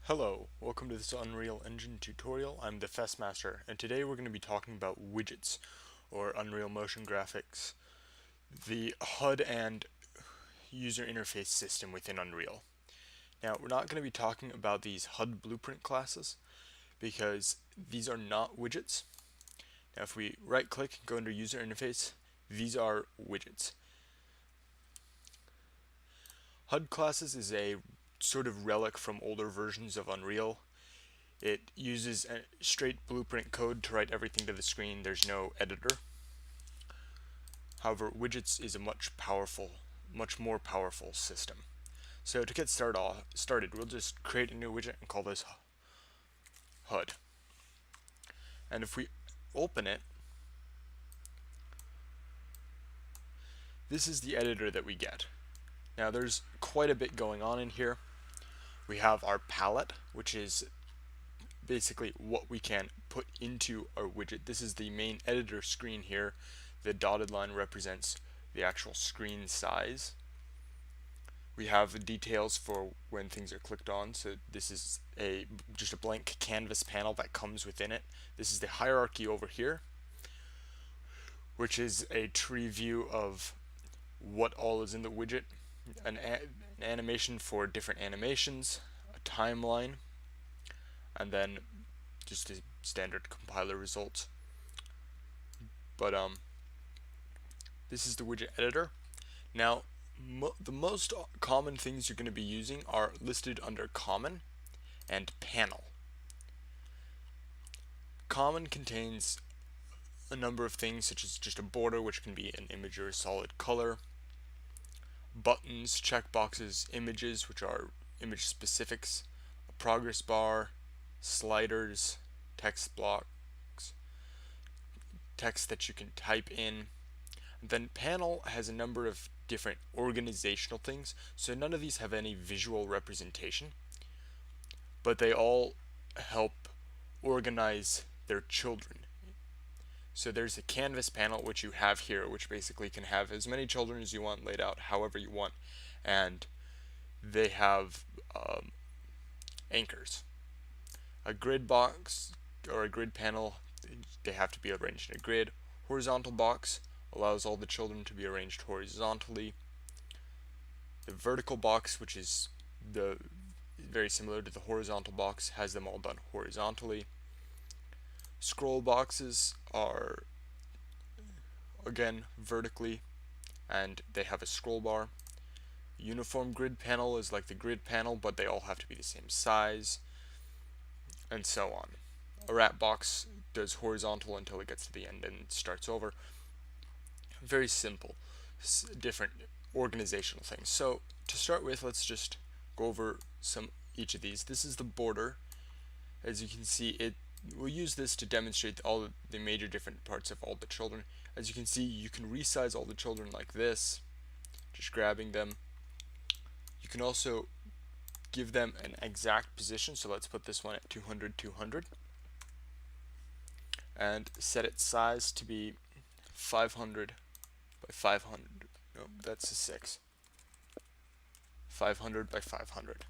Hello, welcome to this Unreal Engine tutorial. I'm the Festmaster, and today we're going to be talking about widgets, or Unreal Motion Graphics, the HUD and user interface system within Unreal. Now, we're not going to be talking about these HUD blueprint classes, because these are not widgets. Now, if we right-click and go under user interface, these are widgets. HUD classes is a sort of relic from older versions of Unreal. It uses a straight blueprint code to write everything to the screen. There's no editor. However, widgets is a much more powerful system. So to get started, we'll just create a new widget and call this HUD. And if we open it, this is the editor that we get. Now there's quite a bit going on in here. We have our palette, which is basically what we can put into our widget. This is the main editor screen here. The dotted line represents the actual screen size. We have details for when things are clicked on, so this is just a blank canvas panel that comes within it. This is the hierarchy over here, which is a tree view of what all is in the widget, an animation for different animations, a timeline, and then just a standard compiler results. But this is the widget editor. Now, the most common things you're going to be using are listed under common and panel. Common contains a number of things, such as just a border, which can be an image or a solid color, buttons, checkboxes, images, which are image specifics, a progress bar, sliders, text blocks, text that you can type in. And then panel has a number of different organizational things, so none of these have any visual representation, but they all help organize their children. So there's a canvas panel, which you have here, which basically can have as many children as you want laid out however you want, and they have anchors. A grid box or a grid panel, they have to be arranged in a grid. Horizontal box allows all the children to be arranged horizontally. The vertical box, which is very similar to the horizontal box, has them all done horizontally. Scroll boxes are again vertically, and they have a scroll bar. Uniform grid panel is like the grid panel, but they all have to be the same size, and so on. A wrap box does horizontal until it gets to the end and starts over. Very simple, different organizational things. So to start with, let's just go over each of these. This is the border. As you can see, we'll use this to demonstrate all the major different parts of all the children. As you can see, you can resize all the children like this, just grabbing them. You can also give them an exact position, so let's put this one at 200, 200, and set its size to be 500 by 500. No, that's a 6. 500 by 500.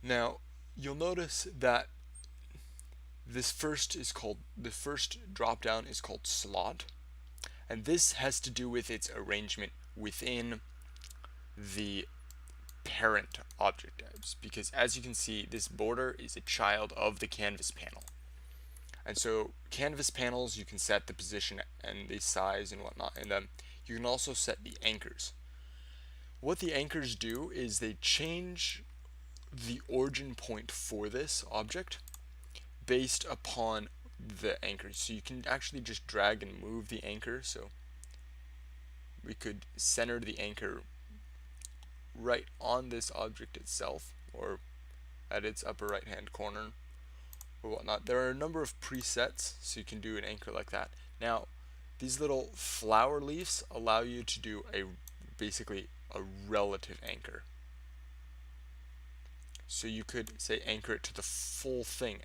Now, you'll notice that the first drop down is called slot, and this has to do with its arrangement within the parent object types, because as you can see, this border is a child of the canvas panel. And so canvas panels, you can set the position and the size and whatnot in them. You can also set the anchors. What the anchors do is they change the origin point for this object based upon the anchors. So you can actually just drag and move the anchor. So we could center the anchor right on this object itself, or at its upper right hand corner, or whatnot. There are a number of presets, so you can do an anchor like that. Now, these little flower leaves allow you to do basically a relative anchor. So you could say anchor it to the full thing,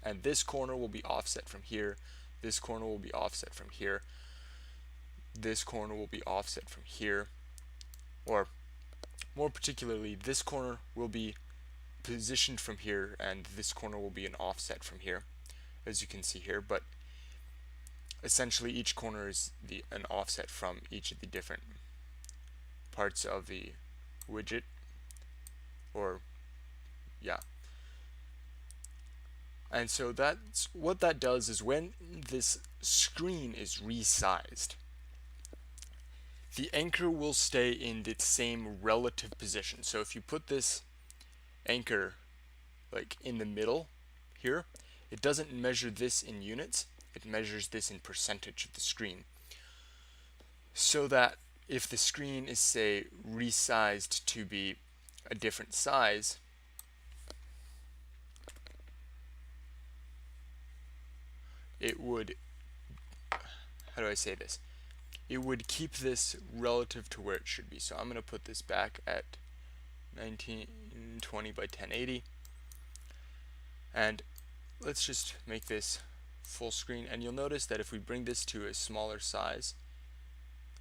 and this corner will be offset from here, this corner will be offset from here, this corner will be offset from here, or More particularly, this corner will be positioned from here, and this corner will be an offset from here, as you can see here, but essentially each corner is an offset from each of the different parts of the widget, or yeah. And so that's what that does is when this screen is resized, the anchor will stay in the same relative position. So if you put this anchor like in the middle here, it doesn't measure this in units, it measures this in percentage of the screen. So that if the screen is, say, resized to be a different size, it would, how do I say this? It would keep this relative to where it should be. So I'm going to put this back at 1920 by 1080. And let's just make this full screen. And you'll notice that if we bring this to a smaller size,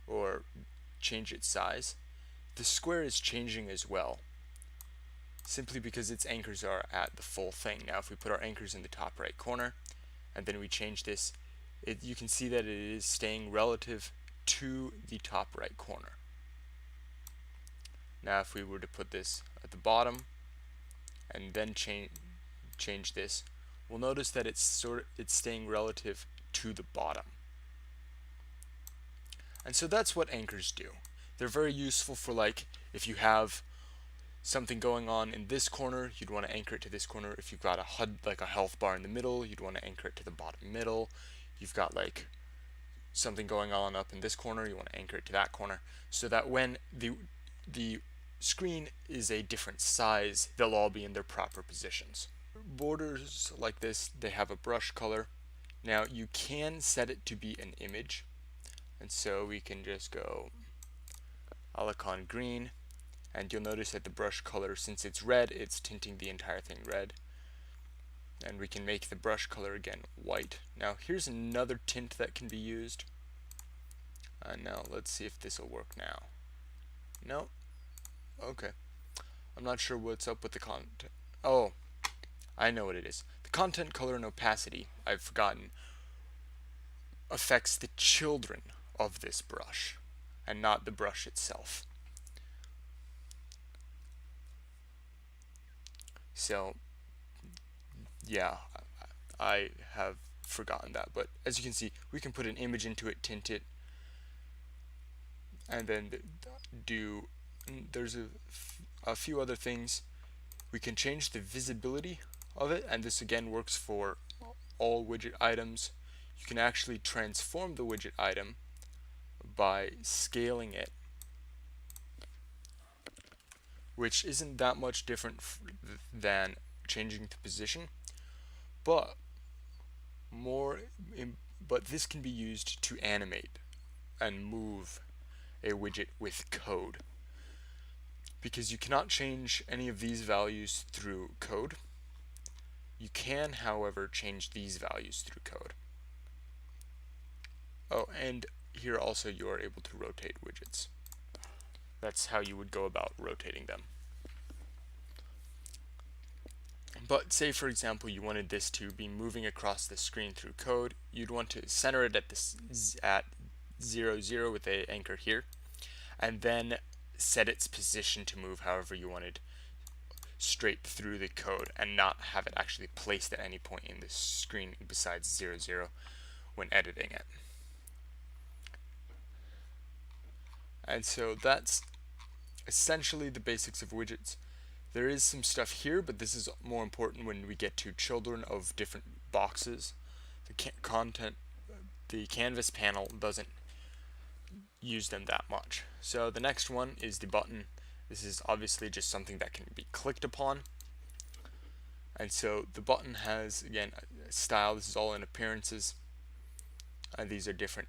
or change its size, the square is changing as well, simply because its anchors are at the full thing. Now if we put our anchors in the top right corner, and then we change this, you can see that it is staying relative to the top right corner. Now if we were to put this at the bottom, and then change this, we'll notice that it's staying relative to the bottom. And so that's what anchors do. They're very useful for, like, if you have something going on in this corner, you'd want to anchor it to this corner. If you've got a HUD, like a health bar in the middle, you'd want to anchor it to the bottom middle. You've got like something going on up in this corner, you want to anchor it to that corner, so that when the screen is a different size, they'll all be in their proper positions. Borders like this, they have a brush color. Now you can set it to be an image, and so we can just go Alicon green, and you'll notice that the brush color, since it's red, it's tinting the entire thing red. And we can make the brush color again white. Now here's another tint that can be used. And now let's see if this will work now. No? Okay. I'm not sure what's up with the content. Oh, I know what it is. The content, color, and opacity, I've forgotten, affects the children of this brush, and not the brush itself. So, yeah, I have forgotten that, but as you can see, we can put an image into it, tint it, and then there's a few other things. We can change the visibility of it, and this again works for all widget items. You can actually transform the widget item by scaling it, which isn't that much different than changing the position, but this can be used to animate and move a widget with code, because you cannot change any of these values through code. You can, however, change these values through code. Oh, and here also you are able to rotate widgets. That's how you would go about rotating them. But say, for example, you wanted this to be moving across the screen through code. You'd want to center it at 0, 0 with the anchor here, and then set its position to move however you wanted straight through the code, and not have it actually placed at any point in the screen besides 0, 0 when editing it. And so that's essentially the basics of widgets. There is some stuff here, but this is more important when we get to children of different boxes. The canvas panel doesn't use them that much. So the next one is the button. This is obviously just something that can be clicked upon. And so the button has, again, a style. This is all in appearances. These are different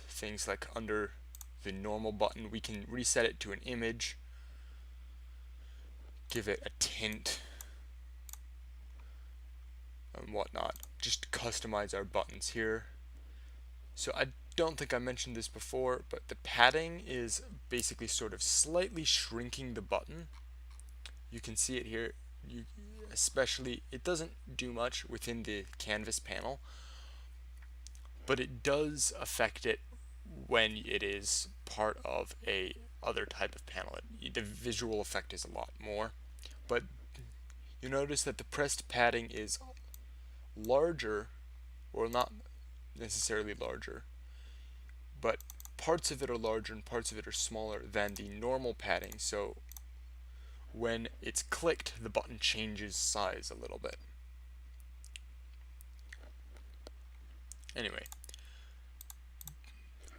things, like under the normal button, we can reset it to an image, give it a tint, and whatnot. Just customize our buttons here. So don't think I mentioned this before, but the padding is basically sort of slightly shrinking the button. You can see it here. Especially, it doesn't do much within the canvas panel, but it does affect it when it is part of a other type of panel. The visual effect is a lot more, but you notice that the pressed padding is larger, or not necessarily larger, but parts of it are larger and parts of it are smaller than the normal padding. So when it's clicked, the button changes size a little bit. Anyway,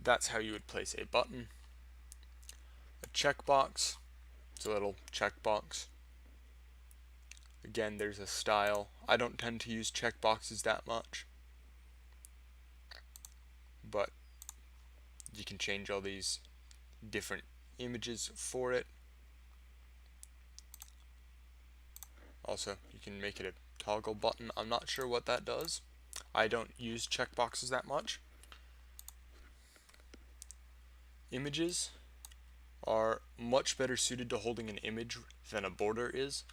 that's how you would place a button. A checkbox, it's a little checkbox. Again, there's a style. I don't tend to use checkboxes that much, but you can change all these different images for it. Also, you can make it a toggle button. I'm not sure what that does. I don't use checkboxes that much. Images are much better suited to holding an image than a border is,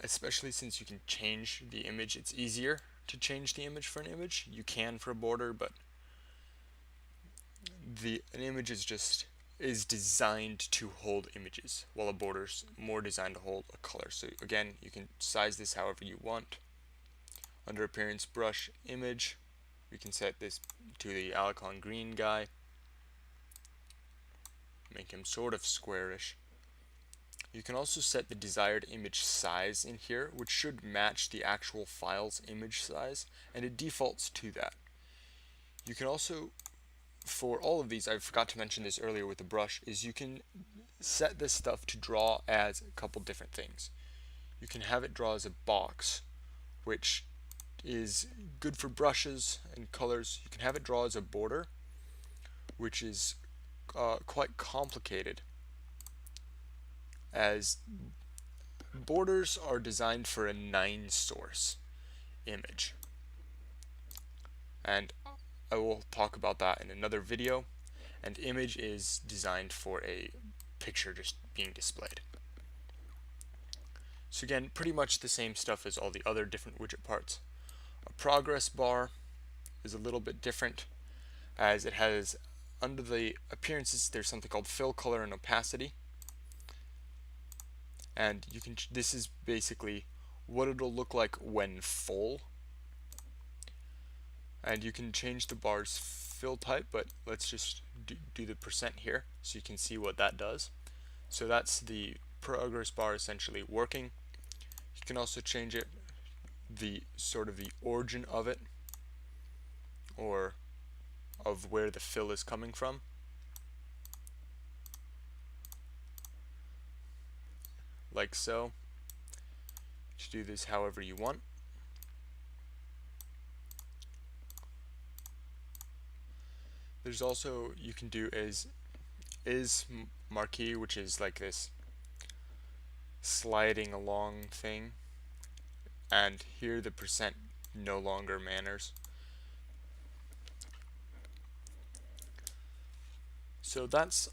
especially since you can change the image. It's easier to change the image for an image. You can for a border, but an image is designed to hold images, while a border's more designed to hold a color. So again, you can size this however you want. Under appearance, brush, image, we can set this to the Alicon green guy, make him sort of squarish. You can also set the desired image size in here, which should match the actual file's image size, and it defaults to that. You can also, for all of these, I forgot to mention this earlier with the brush, is you can set this stuff to draw as a couple different things. You can have it draw as a box, which is good for brushes and colors. You can have it draw as a border, which is quite complicated, as borders are designed for a 9 source image, and I will talk about that in another video. And image is designed for a picture just being displayed. So again, pretty much the same stuff as all the other different widget parts. A progress bar is a little bit different, as it has, under the appearances, there's something called fill, color, and opacity. And you can, this is basically what it'll look like when full. And you can change the bar's fill type, but let's just do the percent here so you can see what that does. So that's the progress bar essentially working. You can also change it, the sort of the origin of it, or of where the fill is coming from. Like so. To do this however you want. There's also, you can do is marquee, which is like this sliding along thing, and here the percent no longer matters. So that's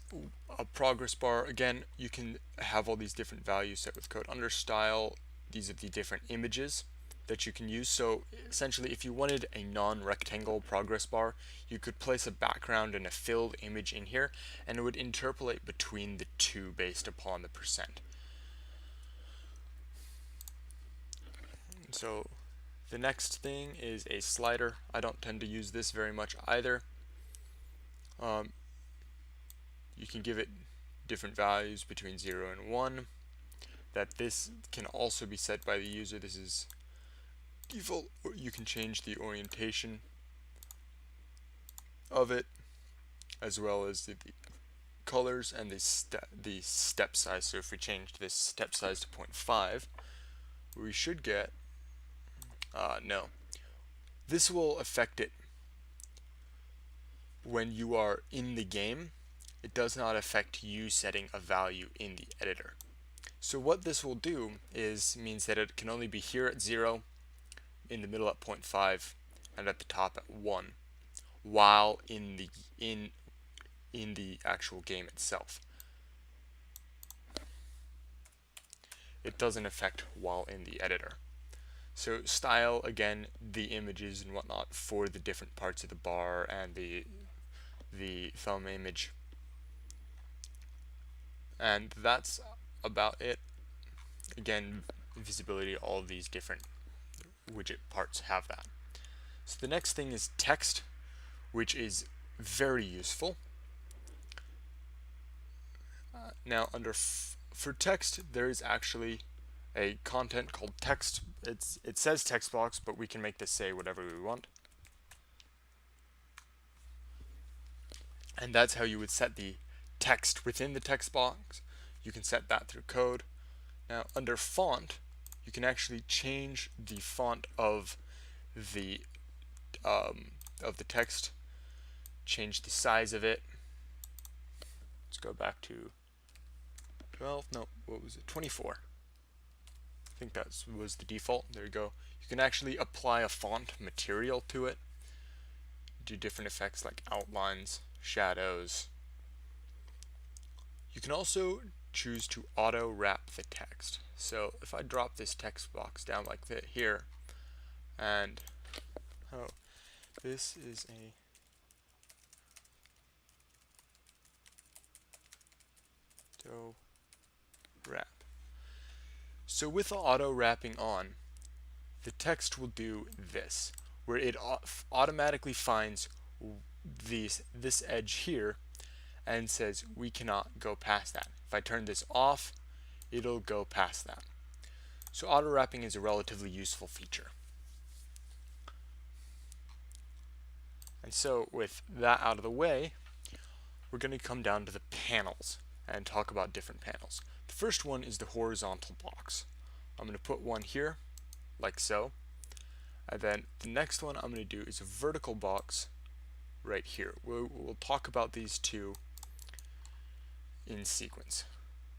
a progress bar. Again, you can have all these different values set with code. Under style, these are the different images that you can use. So essentially, if you wanted a non-rectangle progress bar, you could place a background and a filled image in here, and it would interpolate between the two based upon the percent. So the next thing is a slider. I don't tend to use this very much either. You can give it different values between 0 and 1. That this can also be set by the user. This is default. You can change the orientation of it, as well as the colors and the step size. So if we change this step size to 0.5, we should get no. This will affect it when you are in the game. It does not affect you setting a value in the editor. So what this will do means that it can only be here at 0, in the middle at 0.5, and at the top at 1. while in the actual game itself. It doesn't affect while in the editor. So style, again, the images and whatnot for the different parts of the bar and the thumb image. And that's about it. Again, visibility, all of these different widget parts have that. So the next thing is text, which is very useful. Now for text, there is actually a content called text. It says text box, but we can make this say whatever we want. And that's how you would set the text within the text box. You can set that through code. Now under font, you can actually change the font of the text, change the size of it. Let's go back to 12, no, what was it, 24. I think that was the default. There you go. You can actually apply a font material to it, do different effects like outlines, shadows. You can also choose to auto wrap the text. So if I drop this text box down like that here, and this is a auto wrap. So with the auto wrapping on, the text will do this, where it automatically finds this edge here and says we cannot go past that. If I turn this off, it'll go past that. So auto wrapping is a relatively useful feature. And so with that out of the way, we're going to come down to the panels and talk about different panels. The first one is the horizontal box. I'm going to put one here, like so. And then the next one I'm going to do is a vertical box right here. We'll talk about these two in sequence.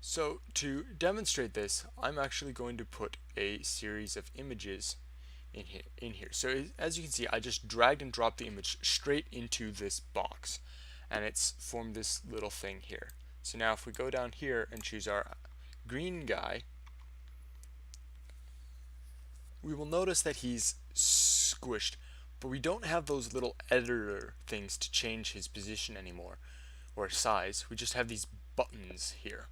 So to demonstrate this, I'm actually going to put a series of images in here. So as you can see, I just dragged and dropped the image straight into this box, and it's formed this little thing here. So now if we go down here and choose our green guy, we will notice that he's squished, but we don't have those little editor things to change his position anymore, or size. We just have these buttons here.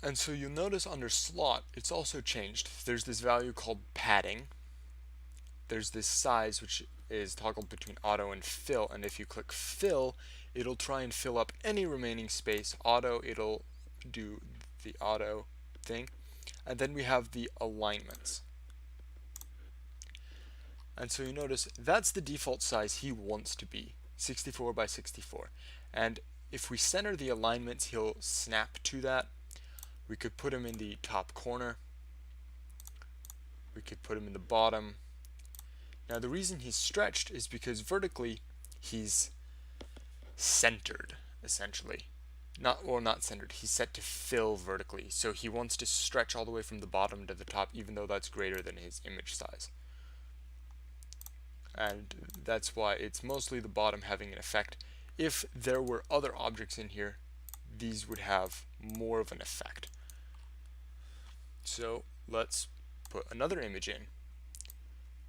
And so you'll notice under slot, it's also changed. There's this value called padding. There's this size, which is toggled between auto and fill, and if you click fill, it'll try and fill up any remaining space. Auto, it'll do the auto thing. And then we have the alignments. And so you notice that's the default size he wants to be, 64 by 64. And if we center the alignments, he'll snap to that. We could put him in the top corner. We could put him in the bottom. Now the reason he's stretched is because vertically he's centered, essentially. Not centered, he's set to fill vertically. So he wants to stretch all the way from the bottom to the top, even though that's greater than his image size. And that's why it's mostly the bottom having an effect. If there were other objects in here, these would have more of an effect. So let's put another image in.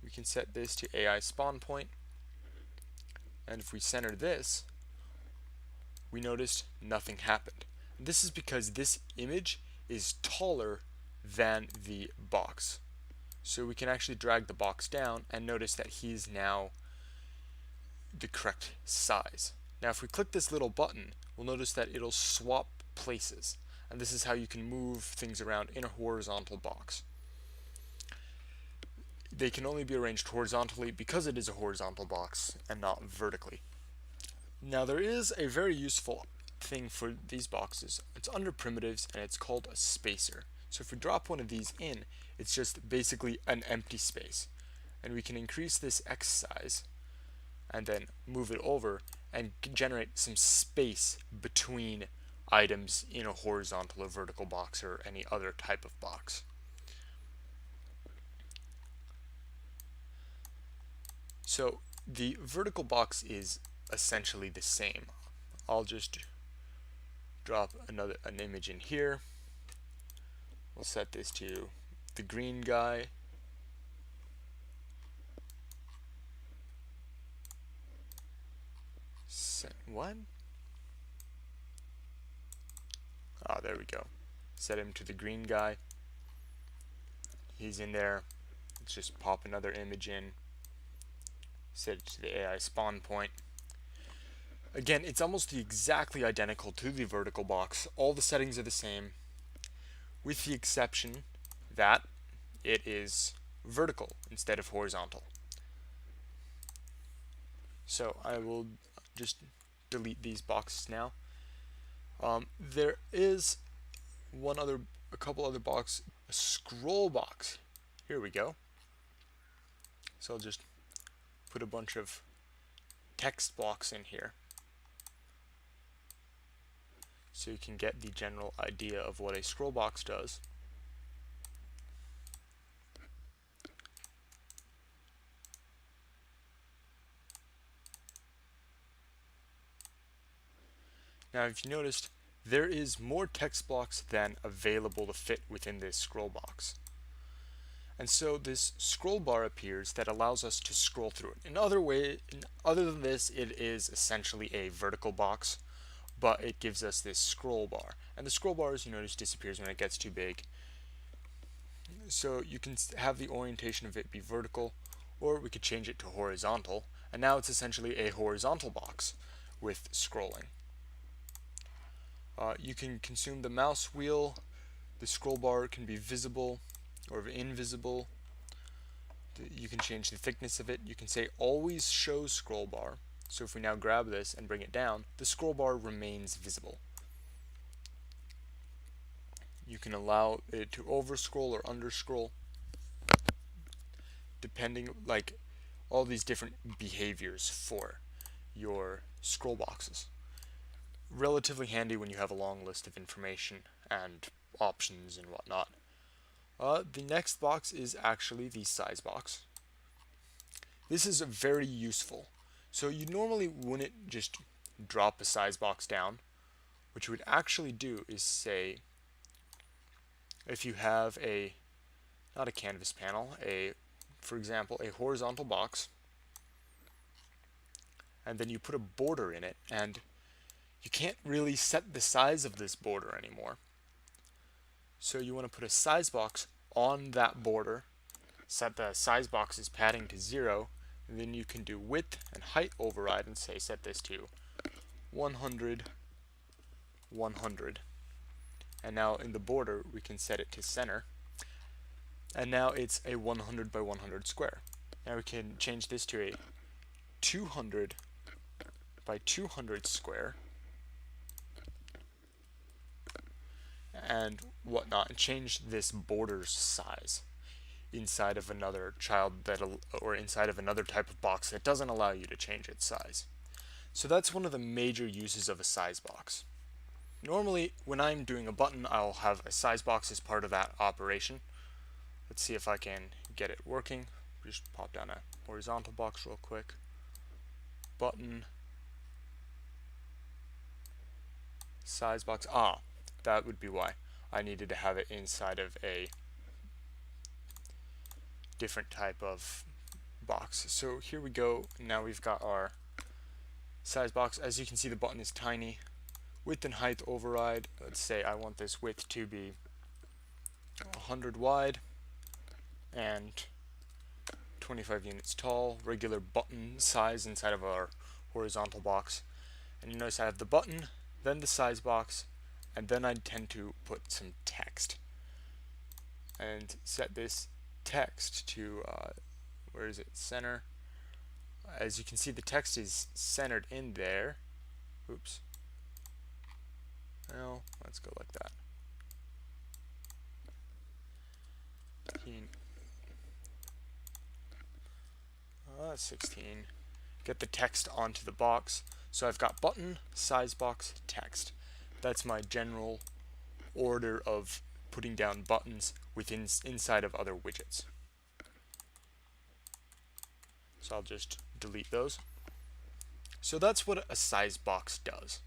We can set this to AI spawn point, and if we center this, we noticed nothing happened. And this is because this image is taller than the box. So we can actually drag the box down and notice that he's now the correct size. Now if we click this little button, we'll notice that it'll swap places. And this is how you can move things around in a horizontal box. They can only be arranged horizontally because it is a horizontal box and not vertically. Now there is a very useful thing for these boxes. It's under primitives and it's called a spacer. So if we drop one of these in, it's just basically an empty space. And we can increase this X size and then move it over and generate some space between items in a horizontal or vertical box or any other type of box. So the vertical box is essentially the same. I'll just drop an image in here. We'll set this to the green guy. What? Ah, there we go. Set him to the green guy. He's in there. Let's just pop another image in. Set it to the AI spawn point. Again, it's almost exactly identical to the vertical box. All the settings are the same, with the exception that it is vertical instead of horizontal. So I will just delete these boxes now. There is a couple other boxes, a scroll box. Here we go. So I'll just put a bunch of text blocks in here, so you can get the general idea of what a scroll box does. Now, if you noticed, there is more text blocks than available to fit within this scroll box. And so this scroll bar appears that allows us to scroll through it. Other than this, it is essentially a vertical box, but it gives us this scroll bar. And the scroll bar, as you notice, disappears when it gets too big. So you can have the orientation of it be vertical, or we could change it to horizontal, and now it's essentially a horizontal box with scrolling. You can consume the mouse wheel. The scroll bar can be visible or invisible. You can change the thickness of it. You can say always show scroll bar. So if we now grab this and bring it down, the scroll bar remains visible. You can allow it to overscroll or underscroll, depending, like, all these different behaviors for your scroll boxes. Relatively handy when you have a long list of information and options and whatnot. The next box is actually the size box. This is very useful. So you normally wouldn't just drop a size box down. What you would actually do is say, if you have not a canvas panel, for example, a horizontal box, and then you put a border in it, and you can't really set the size of this border anymore. So you want to put a size box on that border, set the size box's padding to 0, and then you can do width and height override and say set this to 100, 100. And now in the border we can set it to center. And now it's a 100 by 100 square. Now we can change this to a 200 by 200 square and whatnot, and change this border's size inside of another inside of another type of box that doesn't allow you to change its size. So that's one of the major uses of a size box. Normally, when I'm doing a button, I'll have a size box as part of that operation. Let's see if I can get it working. Just pop down a horizontal box real quick. Button. Size box. That would be why. I needed to have it inside of a different type of box. So here we go. Now we've got our size box. As you can see, the button is tiny. Width and height override. Let's say I want this width to be 100 wide and 25 units tall. Regular button size inside of our horizontal box. And you notice I have the button, then the size box, and then I tend to put some text and set this text to where is it? Center. As you can see, the text is centered in there. Oops. Well, let's go like that. 16. Get the text onto the box. So I've got button, size box, text. That's my general order of putting down buttons inside of other widgets. So I'll just delete those. So that's what a size box does.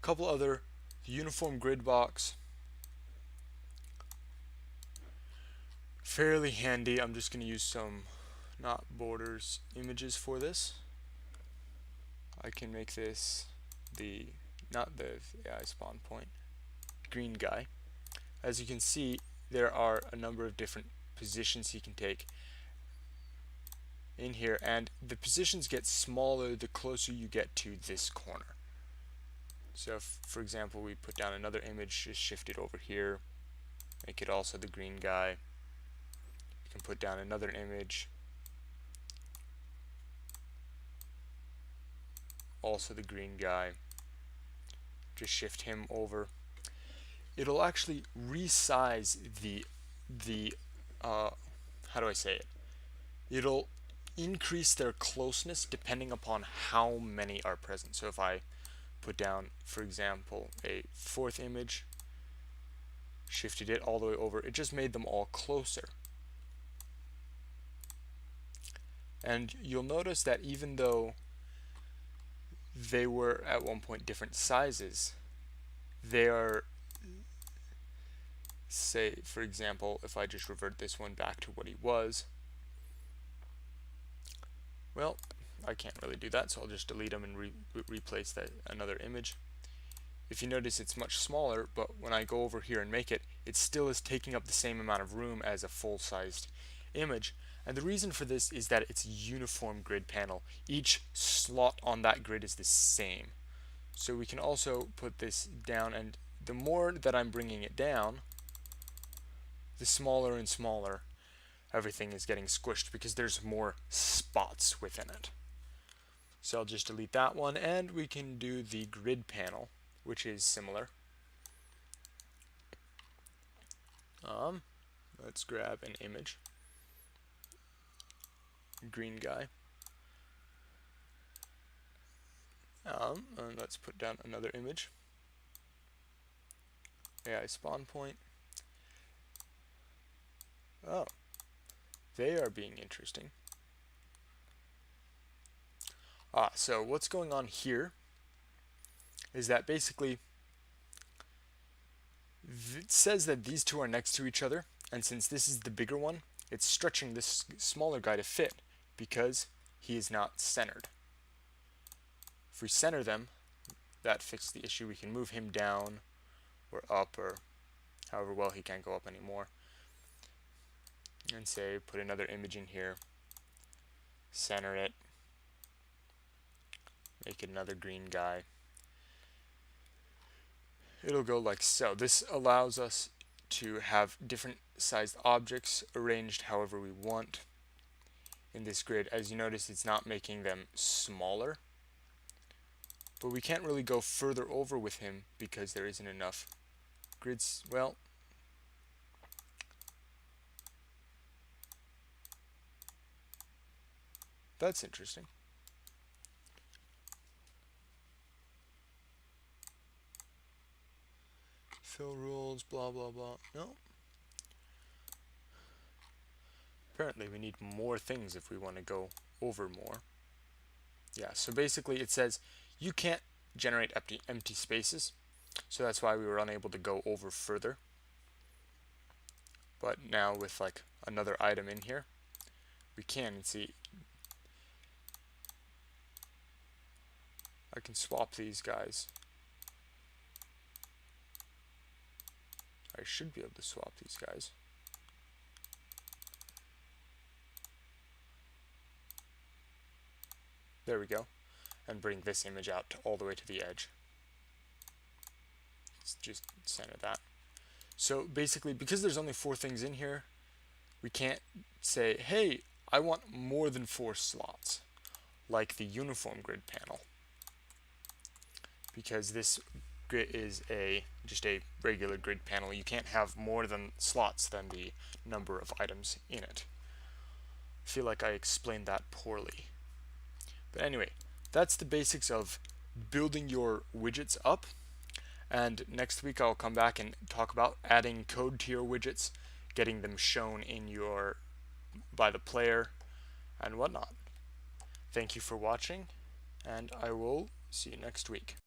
Couple other, uniform grid box. Fairly handy. I'm just going to use some not borders images for this. I can make this not the AI spawn point, green guy. As you can see, there are a number of different positions he can take in here, and the positions get smaller the closer you get to this corner. So if, for example, we put down another image, just shift it over here, make it also the green guy. You can put down another image, also the green guy, just shift him over. It'll actually resize the how do I say it? It'll increase their closeness depending upon how many are present. So if I put down, for example, a fourth image, shifted it all the way over, it just made them all closer. And you'll notice that even though they were at one point different sizes, they are, say, for example, if I just revert this one back to what he was, well, I can't really do that, so I'll just delete them and replace another image. If you notice, it's much smaller, but when I go over here and make it, it still is taking up the same amount of room as a full-sized image. And the reason for this is that it's a uniform grid panel. Each slot on that grid is the same. So we can also put this down, and the more that I'm bringing it down, the smaller and smaller everything is getting squished because there's more spots within it. So I'll just delete that one, and we can do the grid panel, which is similar. Let's grab an image, green guy, and let's put down another image, AI spawn point. Oh, they are being interesting. So what's going on here is that basically it says that these two are next to each other, and since this is the bigger one, it's stretching this smaller guy to fit because he is not centered. If we center them, that fixes the issue. We can move him down or up, or however well he can't go up anymore, and say put another image in here, center it, make it another green guy. It'll go like so. This allows us to have different sized objects arranged however we want in this grid. As you notice, it's not making them smaller, but we can't really go further over with him because there isn't enough grids. Well, that's interesting. Fill rules, blah blah blah. No. Apparently we need more things if we want to go over more. Yeah, so basically it says you can't generate empty spaces, so that's why we were unable to go over further. But now with like another item in here, we can, and see, I can swap these guys. I should be able to swap these guys. There we go. And bring this image out all the way to the edge. Let's just center that. So basically, because there's only 4 things in here, we can't say, hey, I want more than 4 slots, like the uniform grid panel. Because this grid is just a regular grid panel, you can't have more than slots than the number of items in it. I feel like I explained that poorly. But anyway, that's the basics of building your widgets up. And next week I'll come back and talk about adding code to your widgets, getting them shown in by the player, and whatnot. Thank you for watching, and I will see you next week.